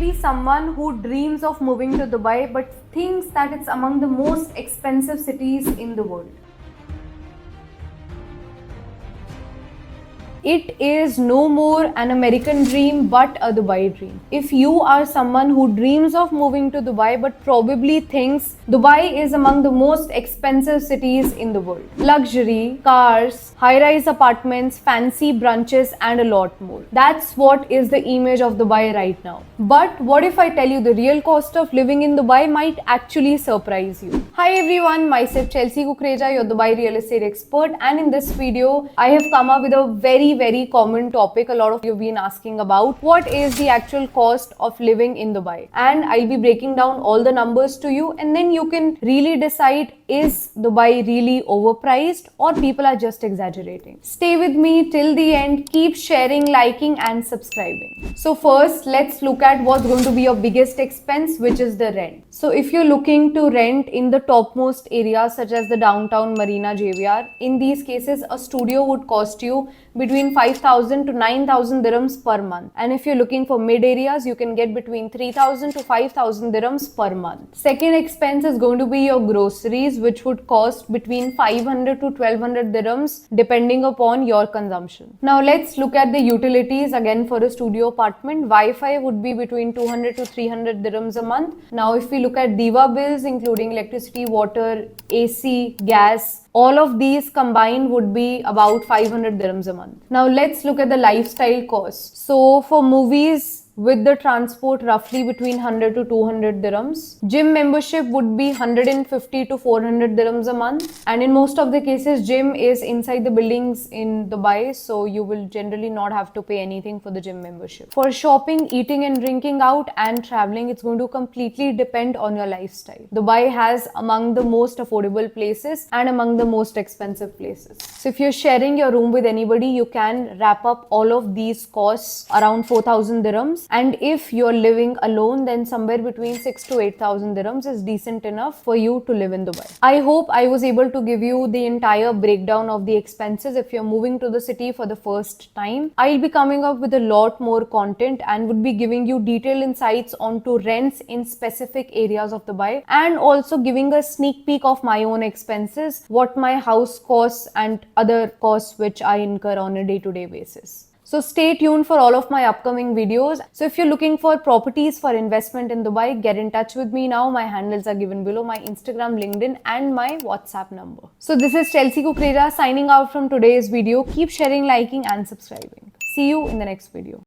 be someone who dreams of moving to Dubai but thinks that it's among the most expensive cities in the world. It is no more an American dream but a Dubai dream. If you are someone who dreams of moving to Dubai but probably thinks Dubai is among the most expensive cities in the world. Luxury, cars, high-rise apartments, fancy brunches and a lot more. That's what is the image of Dubai right now. But what if I tell you the real cost of living in Dubai might actually surprise you? Hi everyone, myself Chelsea Kukreja, your Dubai real estate expert, and in this video I have come up with a very common topic a lot of you have been asking about. What is the actual cost of living in Dubai? And I'll be breaking down all the numbers to you, and then you can really decide, is Dubai really overpriced or people are just exaggerating? Stay with me till the end, keep sharing, liking and subscribing. So first, let's look at what's going to be your biggest expense, which is the rent. So if you're looking to rent in the topmost areas such as the downtown Marina JVR, in these cases a studio would cost you between 5,000 to 9,000 dirhams per month. And if you're looking for mid areas, you can get between 3,000 to 5,000 dirhams per month. Second expense is going to be your groceries, which would cost between 500 to 1,200 dirhams depending upon your consumption. Now let's look at the utilities again for a studio apartment. Wi-Fi would be between 200 to 300 dirhams a month. Now if we look at DIVA bills, including electricity, water, AC, gas, all of these combined would be about 500 dirhams a month. Now let's look at the lifestyle costs. So for movies, with the transport roughly between 100 to 200 dirhams. Gym membership would be 150 to 400 dirhams a month. And in most of the cases, gym is inside the buildings in Dubai, so you will generally not have to pay anything for the gym membership. For shopping, eating and drinking out and traveling, it's going to completely depend on your lifestyle. Dubai has among the most affordable places and among the most expensive places. So if you're sharing your room with anybody, you can wrap up all of these costs around 4,000 dirhams. And if you're living alone, then somewhere between 6 to 8,000 dirhams is decent enough for you to live in Dubai. I hope I was able to give you the entire breakdown of the expenses if you're moving to the city for the first time. I'll be coming up with a lot more content and would be giving you detailed insights onto rents in specific areas of Dubai, and also giving a sneak peek of my own expenses, what my house costs and other costs which I incur on a day-to-day basis. So stay tuned for all of my upcoming videos. So if you're looking for properties for investment in Dubai, get in touch with me now. My handles are given below: my Instagram, LinkedIn and my WhatsApp number. So this is Chelsea Kukreja signing out from today's video. Keep sharing, liking and subscribing. See you in the next video.